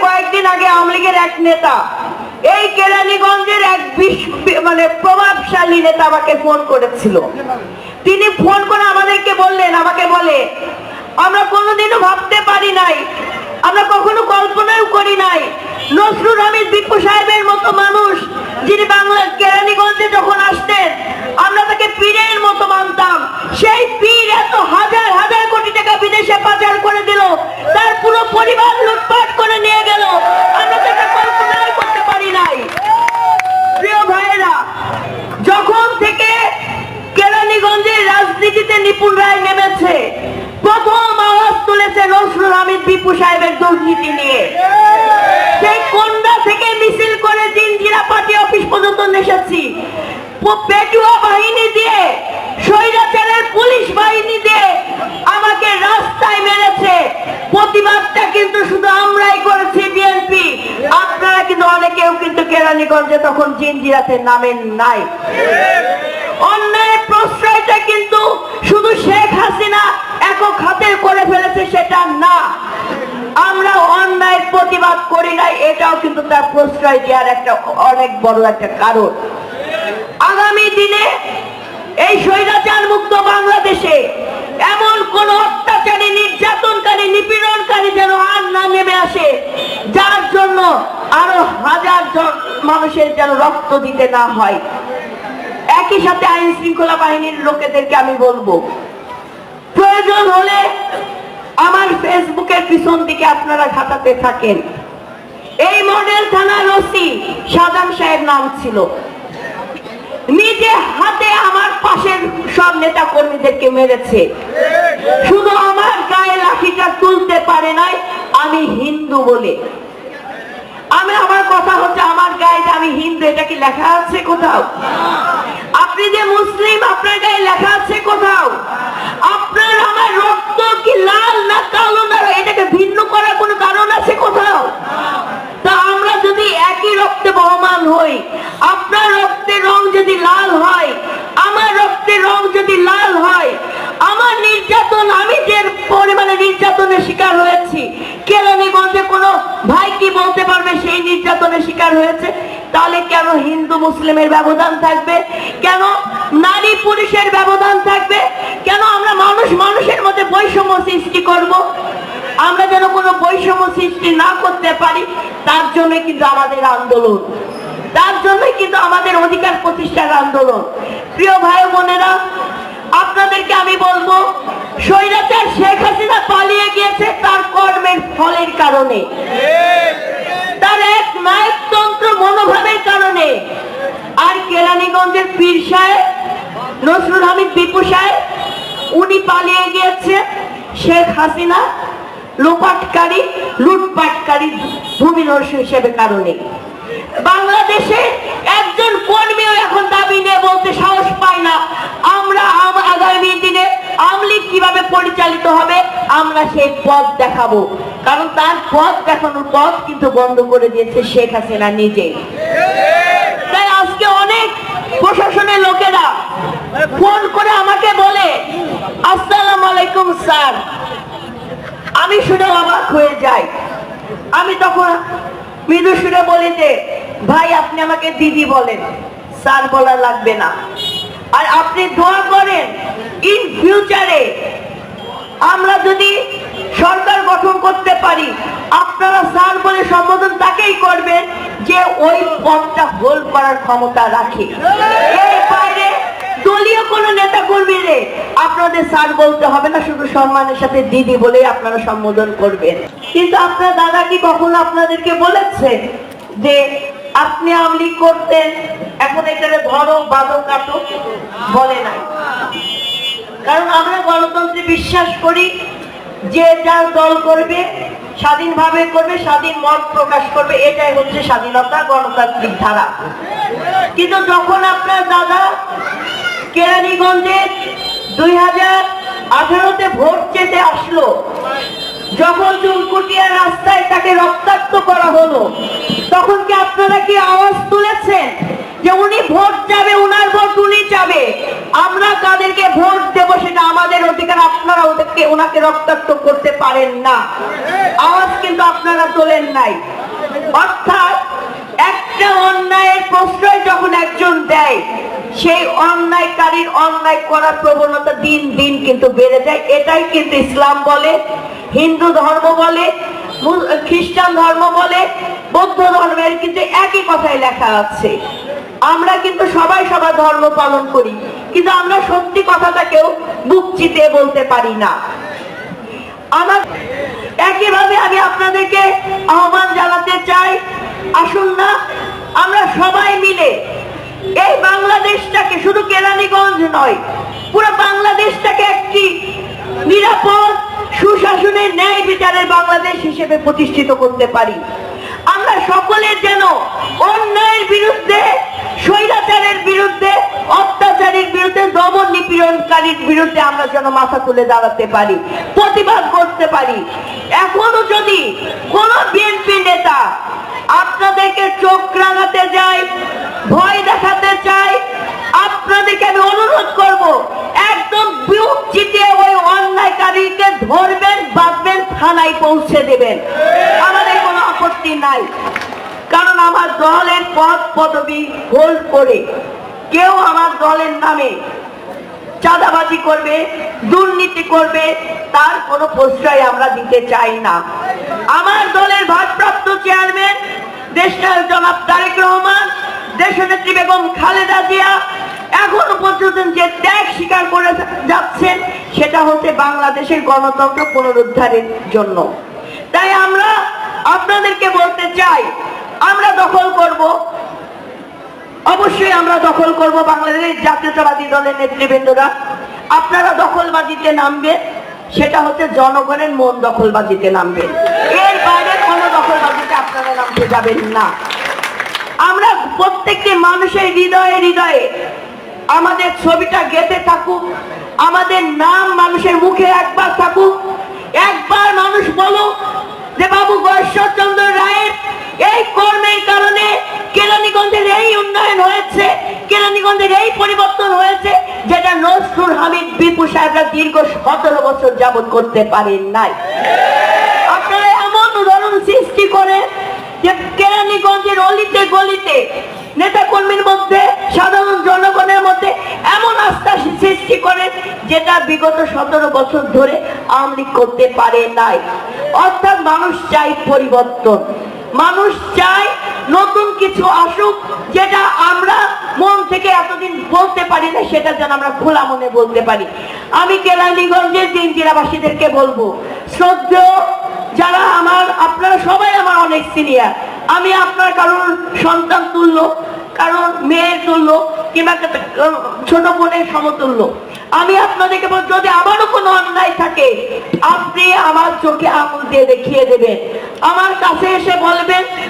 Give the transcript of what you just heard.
কয়েকদিন আগে আওয়ামী লীগের এক নেতা, এই কেরানীগঞ্জের এক প্রভাবশালী নেতা আমাকে ফোন করেছিল। তিনি ফোন করে আমাকে বলে, আমরা কোনোদিনও ভাবতে পারি নাই, আমরা কখনো কল্পনাও করি নাই নসরুল হামিদ বিপ্পু সাহেবের মতো মানুষ, যিনি বাংলার কেরানীগঞ্জে যখন আসতেন আমরা তাকে পীরের মতো মানতাম, সেই পীর এত হাজার হাজার কোটি টাকা বিদেশে পাচার করে দিল, তার পুরো পরিবার লুটপাট করে নিয়ে গেল। আমরা সেটা কল্পনাই করতে পারি নাই। প্রিয় ভাইয়েরা, যখন থেকে কেরানীগঞ্জের রাজনীতিতে নিপুণ রায় নেমেছে, প্রথম আওয়াজ তুলেছে নসরুল হামিদ বিপ্পু সাহেবের দুর্নীতি নিয়ে। সেই কোন্ডা থেকে মিছিল করে জিনজিরা পার্টি অফিস পর্যন্ত এসেছি, পেটুয়া বাহিনী দিয়ে, স্বৈরাচারের পুলিশ বাহিনী দিয়ে আমাকে রাস্তায় মেরেছে। প্রতিবাদটা কিন্তু শুধু আমরাই করেছি, বিএনপি। আপনারা কিন্তু অনেকেও কিন্তু কেরানীগঞ্জে তখন জিনজিরাতে নামেন নাই। অন্যায়ের প্রশ্রয়টা কিন্তু শুধু শেখ হাসিনা একক হাতে করে ফেলেছে সেটা না, আমরা অন্যায়ের প্রতিবাদ করি নাই, এটাও কিন্তু তার প্রশ্রয় দেওয়ার একটা অনেক বড় একটা কারণ। আগামী দিনে এই স্বৈরাচার মুক্ত বাংলাদেশে এমন কোন অত্যাচারী, নির্যাতনকারী, নিপীড়নকারী যেন আর না নেমে আসে, যার জন্য আরো হাজার জন মানুষের যেন রক্ত দিতে না হয়। একই সাথে আইন শৃঙ্খলা বাহিনীর লোকেদেরকে আমি বলবো, প্রয়োজন হলে আমার ফেসবুকের পিছন দিকে আপনারা ঘাটাতে থাকেন। এই মডেল থানার ওসি শাহজাহান সাহেব নাম ছিল, নিজে হাতে আমার পাশের সব নেতা কর্মীদেরকে মেরেছে। শুধু আমার গায়ে লাঠিটা তুলতে পারে নাই আমি হিন্দু বলে। আমার কথা হচ্ছে, আমার গায়ে যে আমি হিন্দু এটা কি লেখা আছে কোথাও? আপনি যে মুসলিম, আপনার গায়ে লেখা আছে কোথাও? আপনার আমার রক্ত কি লাল না কালো না, এটাকে ভিন্ন করার কোনো কারণ আছে কোথাও? তা আমরা যদি একই রক্তে বহমান হই, আপনার রক্তের রং যদি লাল হয়, আমার রক্তের রং যদি লাল হয়, আমার নির্যাতন, আমি যে পরিমাণে নির্যাতনের শিকার হয়েছি, কেরানীগঞ্জে কোনো ভাই কি বলতে পারবে সেই নির্যাতনের শিকার হয়েছে? তাহলে কেন হিন্দু মুসলিমের ব্যবধান থাকবে? কেন নারী পুরুষের ব্যবধান থাকবে? কেন আমরা মানুষের মধ্যে বৈষম্য সৃষ্টি করব? আমরা যেন কোনো বৈষম্য সৃষ্টি না করতে পারি, তার জন্য কিন্তু আমাদের আন্দোলন, তার জন্য কিন্তু আমাদের অধিকার প্রতিষ্ঠার আন্দোলন। প্রিয় ভাই বোনেরা, আপনাদেরকে আমি বলবো, স্বৈরাচার শেখ হাসিনা পালিয়ে গিয়েছে তার কর্মের ফলের কারণে, তার এক নায়কতন্ত্র মনোভাবের কারণে। আর কেরানীগঞ্জের পীর সাহেব নসরুল হামিদ বিপ্পু সাহেব, উনি পালিয়ে গিয়েছে শেখ হাসিনা লুটপাটকারী ভূমিদস্যু হিসেবে কারণে। বাংলাদেশে একজন কর্মীও এখন দাবি নিয়ে বলতে সাহস পায় না, আমরা আগামী দিনে আওয়ামী লীগ কিভাবে পরিচালিত হবে আমরা সেই পথ দেখাবো। কারণ তার পথ দেখানোর পথ কিন্তু বন্ধ করে দিয়েছে শেখ হাসিনা নিজে। তাই আজকে অনেক প্রশাসনের লোকেরা ফোন করে আমাকে বলে, আসসালামু আলাইকুম স্যার। আমি শুনে অবাক হয়ে যাই। আমি তখন মৃদু সুরে বলি যে, ভাই আপনি আমাকে দিদি বলেন, স্যার বলা লাগবে না। আর আপনি দোয়া করেন ইন ফিউচারে আমরা যদি সরকার গঠন করতে পারি, আপনারা স্যার বলে সম্বোধন তাকেই করবেন যে ওই পদটা হোল্ড করার ক্ষমতা রাখে। এর বাইরে দলীয় কোন নেতা কর্মীরে আপনাদের স্যার বলতে হবে না, শুধু সম্মানের সাথে দিদি বলেই আপনারা সম্বোধন করবেন। কিন্তু আপনার দাদা কি কখনো আপনাদেরকে বলেছে যে আপনি আওয়ামী লীগ করতেন, এখন এখানে ধরো বাঁধো কাটো? বলে নাই। কারণ আমরা গণতন্ত্রে বিশ্বাস করি, যে যার দল করবে স্বাধীনভাবে করবে, স্বাধীন মত প্রকাশ করবে, এটাই হচ্ছে স্বাধীনতা, গণতান্ত্রিক ধারা। কিন্তু যখন আপনার দাদা কেরানীগঞ্জে 2018-তে ভোট চেতে আসলো, যখন চুনকুটিয়া রাস্তায় তাকে রক্তাক্ত করা হলো, তখন কি আপনারা কি আওয়াজ তুলেছেন যে উনি ভোট চাবে, উনার ভোট উনি চাবে, আমরা কাদেরকে ভোট দেব সেটা আমাদের অধিকার। আপনারা ওনাকে রক্তাক্ত করতে পারেন না। আওয়াজ কিন্তু আপনারা তোলেন নাই। অর্থাৎ একটা অন্যায়ের প্রশ্রয় যখন একজন দেয়, সেই অন্যায়কারীর অন্যায় করার প্রবণতা দিন দিন কিন্তু বেড়ে যায়। এটাই কিন্তু ইসলাম বলে, হিন্দু ধর্ম বলে, খ্রিস্টান ধর্ম বলে, বৌদ্ধ ধর্মের কিন্তু একই কথাই লেখা আছে। আমরা কিন্তু সবাই সবার ধর্ম পালন করি, কিন্তু আমরা সত্যি কথাটা কেউ বুক চিতিয়ে বলতে পারি না। আমার একইভাবে আমি আপনাদেরকে আহ্বান জানাতে চাই, আসুন না আমরা সবাই মিলে এই বাংলাদেশটাকে, শুধু কেরানীগঞ্জ নয়, পুরো বাংলাদেশটাকে একটি নিরাপদ, সুশাসনের, ন্যায় বিচারের বাংলাদেশ হিসেবে প্রতিষ্ঠিত করতে পারি। আমরা সকলের যেন অন্যায়ের বিরুদ্ধে, স্বৈরাচারের বিরুদ্ধে, অত্যাচারের বিরুদ্ধে, দমন নিপীড়নকারীর বিরুদ্ধে আমরা যেন মাথা তুলে দাঁড়াতে পারি, প্রতিবাদ করতে পারি। এখনো যদি কোন বিএনপি নেতা আপনাদেরকে চোখ রাঙাতে যায়, ভয় দেখাতে চায়, আপনাদেরকে আমি অনুরোধ করব, একদম বুক চিতিয়ে ওই অন্যায়কারীকে ধরবেন, বাঁধবেন, থানায় পৌঁছে দেবেন। আমাদের কোনো আপত্তি নাই, কারণ আমার দলের পদ পদবি হোল্ড করে কেউ আমার দলের নামে চাঁদাবাজি করবে, দুর্নীতি করবে, তার কোনো প্রশ্রয় আমরা দিতে চাই না। আমার দলের ভারপ্রাপ্ত চেয়ারম্যান দেশনায়ক জনাব তারেক রহমান, দেশনেত্রী বেগম খালেদা জিয়া এখনো পর্যন্ত যে ত্যাগ স্বীকার করে যাচ্ছেন, সেটা হচ্ছে বাংলাদেশের গণতন্ত্র পুনরুদ্ধারের জন্য। তাই আমরা আপনাদেরকে বলতে চাই, আমরা দখল করব, অবশ্যই আমরা দখল করব। বাংলাদেশের জাতীয়তাবাদী দলের নেতৃবৃন্দরা, আপনারা দখলবাজিতে নামবেন, সেটা হচ্ছে জনগণের মন দখলবাজিতে নামবেন। এর বাইরে কোনো দখলবাজিতে আপনারা নামতে যাবেন না। আমরা প্রত্যেকটি মানুষের হৃদয়ে হৃদয়ে আমাদের ছবিটা গেঁথে থাকুক, আমাদের নাম মানুষের মুখে একবার থাকুক। একবার মানুষ বলুক যে বাবু ঈশ্বরচন্দ্র রায়ের এই কর্মের কারণে কেরানীগঞ্জের এই উন্নয়ন হয়েছে, কেরানীগঞ্জের এই পরিবর্তন হয়েছে, যেটা নজরুল হামিদ বিপু সাহেবরা দীর্ঘ 17 বছর যাবত করতে পারেন নাই। আপনারা এমন উদাহরণ সৃষ্টি করে যে কেরানীগঞ্জের অলিতে গলিতে নেতা কর্মীর মধ্যে, সাধারণ জনগণের মধ্যে এমন আস্থা সৃষ্টি করেন, যেটা বিগত 17 বছর ধরে আওয়ামী লীগ করতে পারে নাই। অর্থাৎ মানুষ চাই পরিবর্তন, মানুষ চাই নতুন কিছু আসুক, যেটা আমরা মন থেকে এতদিন বলতে পারি না, সেটা যেন আমরা খোলা মনে বলতে পারি। আমি কেরানীগঞ্জের জেলাবাসীদেরকে বলবো, শ্রদ্ধেয় যারা আপনারা সবাই আমার অনেক সিনিয়র, আমি আপনার কারণ সন্তান তুল্য, কারণ মেয়ের তুল্য, কিংবা ছোট বোনের সমতুল্য। আমি আপনাদেরকে বল, যদি আমারও কোনো অন্যায় থাকে, আপনি আমার চোখে আঙুল দিয়ে দেখিয়ে দেবেন, আমার কাছে এসে বলবেন